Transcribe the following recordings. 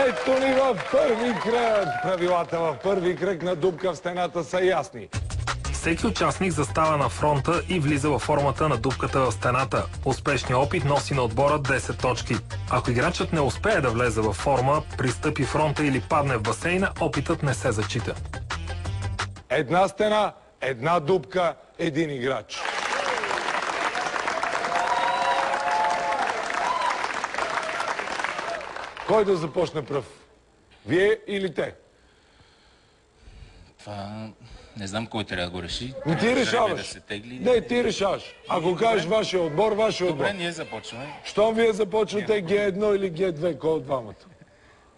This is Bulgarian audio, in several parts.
Ето ни в първи кръг. Правилата в първи кръг на дупка в стената са ясни. Всеки участник застава на фронта и влиза във формата на дупката в стената. Успешният опит носи на отбора 10 точки. Ако играчът не успее да влезе във форма, пристъпи фронта или падне в басейна, опитът не се зачита. Една стена, една дупка, един играч. Кой да започне пръв? Вие или те? Това... Не знам кой трябва да го реши. Ти решаваш. Да се тегли, Не, ти решаваш. Ако кажеш вашия отбор, вашия отбор. Добре, ние започваме. Щом вие започвате Г1 или Г2, кой от двамата?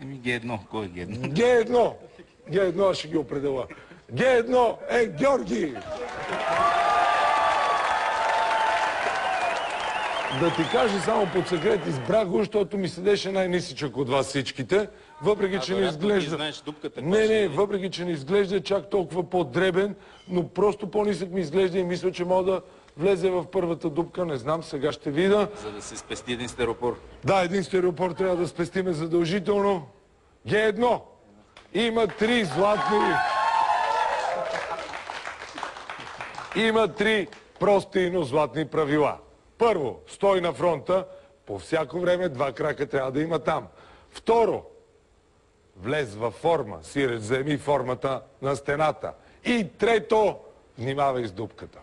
Г1. Кой е Г1? Г1. Г1 аз ще ги определя. Г1 е Георги. Да ти кажа само под секрет, избрах го, защото ми седеше най-нисичък от вас всичките, въпреки че не изглежда... Не, въпреки че не изглежда чак толкова по-дребен, но просто по-нисък ми изглежда и мисля, че мога да влезе в първата дупка, не знам, сега ще видя. За да се спести един стереопор. Да, един стереопор трябва да спестиме задължително. Г1 има 3 златни... Има 3 прости, но златни правила. Първо, стой на фронта, по всяко време 2 крака трябва да има там. Второ, влез във форма, сиреч, вземи формата на стената. И трето, внимавай с дупката.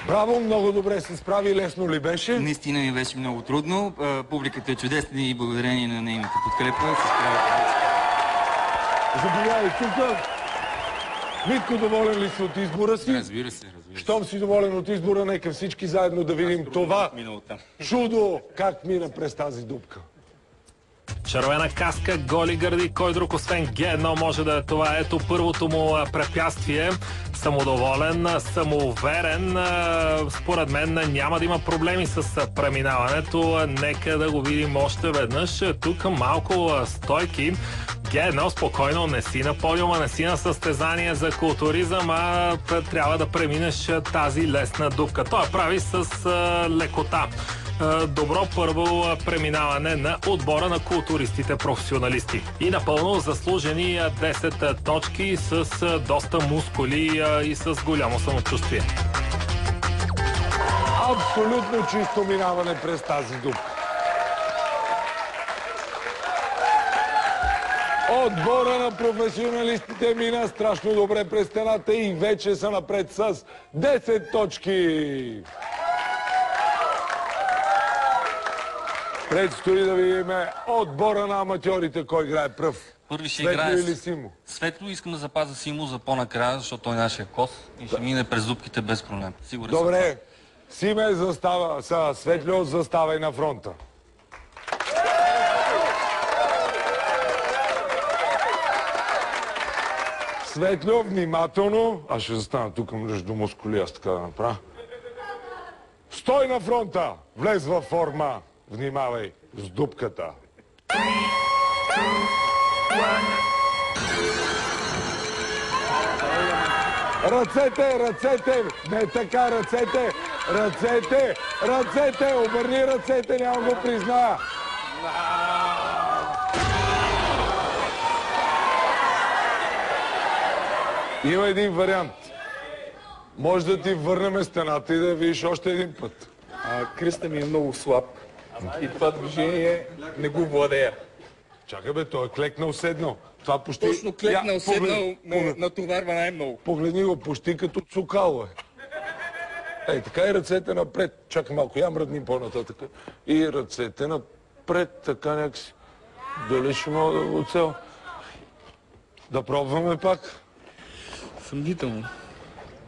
Браво, много добре се справи. Лесно ли беше? Наистина ми беше много трудно. Публиката е чудесна и благодарение на нейната подкрепа се справя. Заповядай тук. Митко, доволен ли си от избора си? Разбира се. Щом си доволен от избора, нека всички заедно да видим това чудо как мина през тази дупка. Червена каска, голи гърди, кой друг освен Г1 може да е това. Ето първото му препятствие. Самодоволен, самоуверен. Според мен няма да има проблеми с преминаването. Нека да го видим още веднъж. Тук малко стойки. Г1 спокойно, не си на подиума, не си на състезание за културизъм, а трябва да преминеш тази лесна дупка. Той прави с лекота. Добро първо преминаване на отбора на културистите-професионалисти. И напълно заслужени 10 точки с доста мускули и с голямо самочувствие. Абсолютно чисто минаване през тази дупка. Отбора на професионалистите мина страшно добре през стената и вече са напред с 10 точки. Предстои да видим отбора на аматьорите, кой играе пръв. Първи ще Светло играе или Симо? Светло. Искам да запазя Симо за по-накрая, защото той е нашия кос и ще мине през дупките без проблем. Сигурен съм. Добре. Симе застава, Светло заставай на фронта. Светло, внимателно. Аз ще застана тук между мускули, аз така да направя. Стой на фронта! Влез във форма. Внимавай с дупката. Ръцете! Не така, ръцете! Обърни ръцете, няма го призная. Има един вариант. Може да ти върнем стената и да я видиш още един път. Кръста ми е много слаб и това движение не го владея. Чакай бе, той е клекнал седнал. Това почти... Точно клекнал седнал натоварва най-много. Погледни го, почти като цукало е. Ей, така и ръцете напред. Чакай малко, я мръдни по-нататък. И ръцете напред, така някакси. Дали ще мога да го оцел? Да пробваме пак? Съмнително.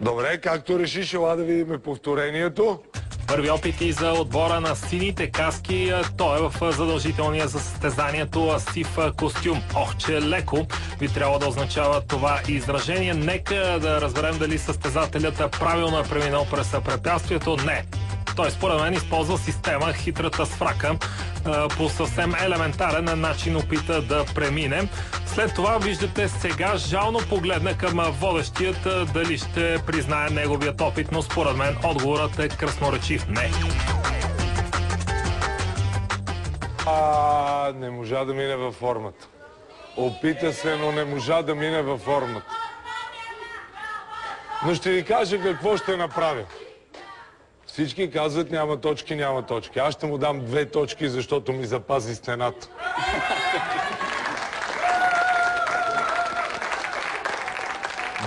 Добре, както решиш, ела да видим повторението. Първи опит и за отбора на сините каски. Той е в задължителния за състезанието сив костюм. Ох, че леко би трябвало да означава това изражение. Нека да разберем дали състезателят правилно е преминал през препятствието. Не. Той според мен използва система хитрата сврака. По съвсем елементарен начин опита да премине. След това виждате сега жално погледна към водещият дали ще признае неговият опит, но според мен отговорът е красноречив не. Не можа да мине във формата. Опита се, но не можа да мине във формата. Но ще ви кажа какво ще направя. Всички казват няма точки, няма точки. Аз ще му дам 2 точки, защото ми запази стената.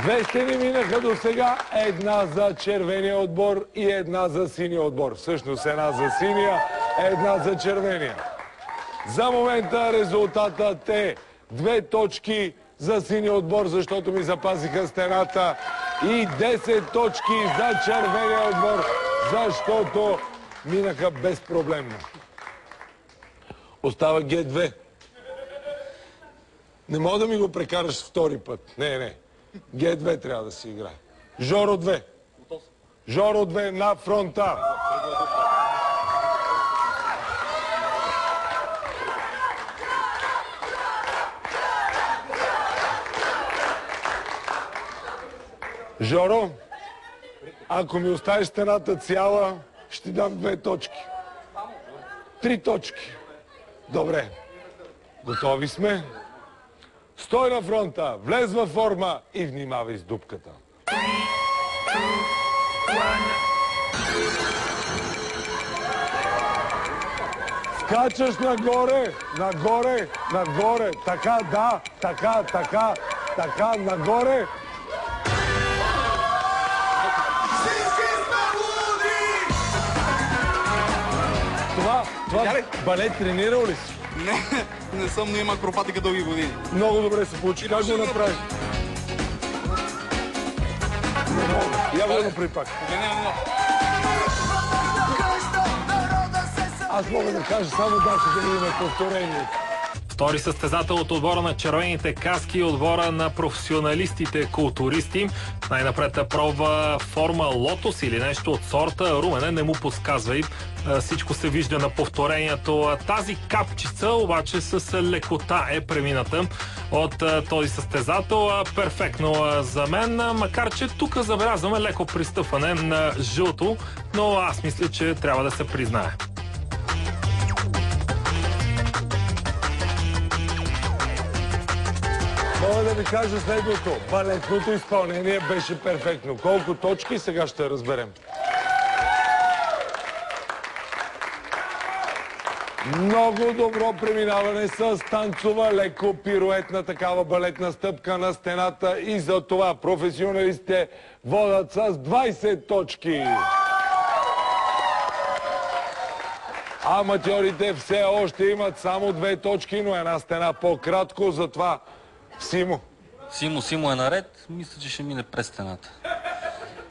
Две стени минаха до сега. Една за червения отбор и една за синия отбор. Всъщност една за синия, една за червения. За момента резултатът е 2 точки за синия отбор, защото ми запазиха стената, и 10 точки за червения отбор, защото минаха безпроблемно. Остава Г2. Не мога да ми го прекараш втори път. Не. Г2 трябва да си играе. Жоро 2. Жоро 2 на фронта. Жоро, ако ми оставиш стената цяла, ще дам 2 точки. 3 точки. Добре. Готови сме. Стой на фронта, влез във форма и внимавай с дупката. Скачаш нагоре, нагоре, нагоре. Така, да, така, нагоре. Това балет тренирал ли си? Не съм, но има акробатика дълги години. Много добре се получи. Как го направи? Я го направи пак. Аз мога да кажа само да имаме повторение. Втори състезател от отбора на червените каски и отбора на професионалистите културисти. Най-напред пробва форма лотос или нещо от сорта. Румене, не му подсказвай. Всичко се вижда на повторението. Тази капчица обаче с лекота е премината от този състезател. Перфектно за мен, макар че тук забелязваме леко пристъпване на жълто, но аз мисля, че трябва да се признае. Мога да ви кажа следното. Балетното изпълнение беше перфектно. Колко точки, сега ще разберем. Много добро преминаване с танцова, леко пируетна такава балетна стъпка на стената и за това професионалистите водят с 20 точки. Аматьорите все още имат само 2 точки, но една стена по-кратко, затова Симо. Симо е наред. Мисля, че ще мине през стената.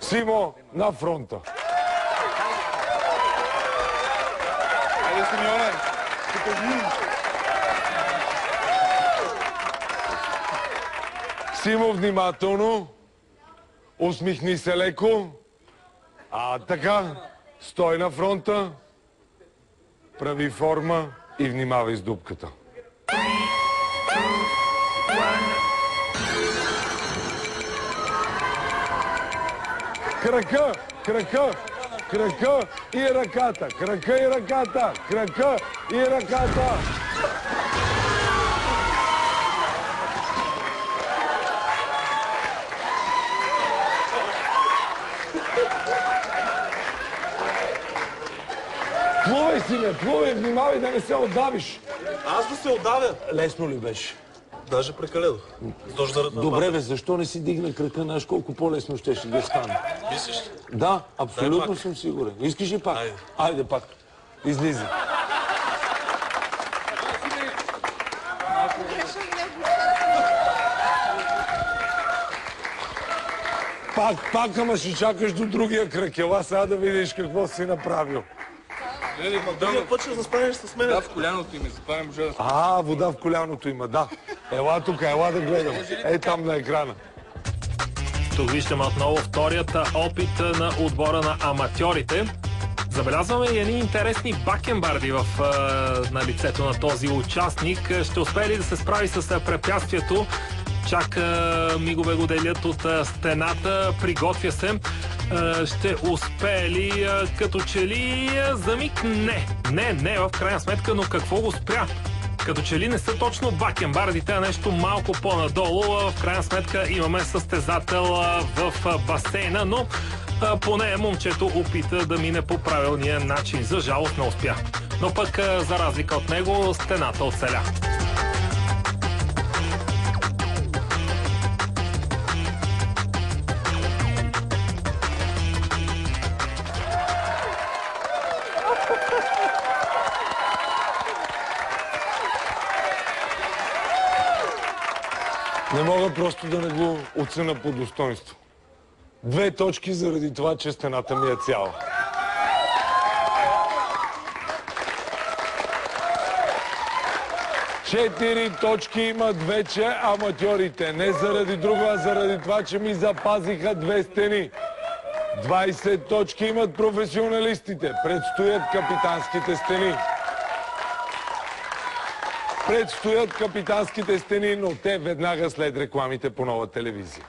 Симо на фронта. Айде, Симеоне. Симо, внимателно. Усмихни се леко. Така. Стой на фронта. Прави форма и внимавай с дупката. Крака и ръката. Крака и ръката. Плувай си, внимавай да не се отдавиш. Аз да се отдавя. Лесно ли беше? Даже прекалено. Добре, защо не си дигна крака? Знаеш колко по-лесно ще да стане. Мислиш? Да, абсолютно съм сигурен. Искаш ли пак? Айде пак. Излизай. Пак, ама ще чакаш до другия кръг. Ела сега да видиш какво си направил. Другия път ще застанеш с мен. Да, в коляното име, затова не може да... Вода в коляното има, да. Ела тук, ела да гледам. Ей там на екрана. Тук виждаме отново вторият опит на отбора на аматьорите. Забелязваме и едни интересни бакенбарди на лицето на този участник. Ще успее ли да се справи с препятствието? Чак мигове го делят от стената, приготвя се. Ще успее ли? Като че ли за миг не, в крайна сметка, но какво го спря? Като че ли не са точно бакенбардите, а нещо малко по-надолу. В крайна сметка имаме състезател в басейна, но поне момчето опита да мине по правилния начин. За жалост не успя. Но пък, за разлика от него, стената оцеля. Не мога просто да не го оценя по достоинство. 2 точки заради това, че стената ми е цяла. 4 точки имат вече аматьорите. Не заради друго, а заради това, че ми запазиха 2 стени. 20 точки имат професионалистите. Предстоят капитанските стени. Предстоят капитанските стени, но те веднага след рекламите по Нова телевизия.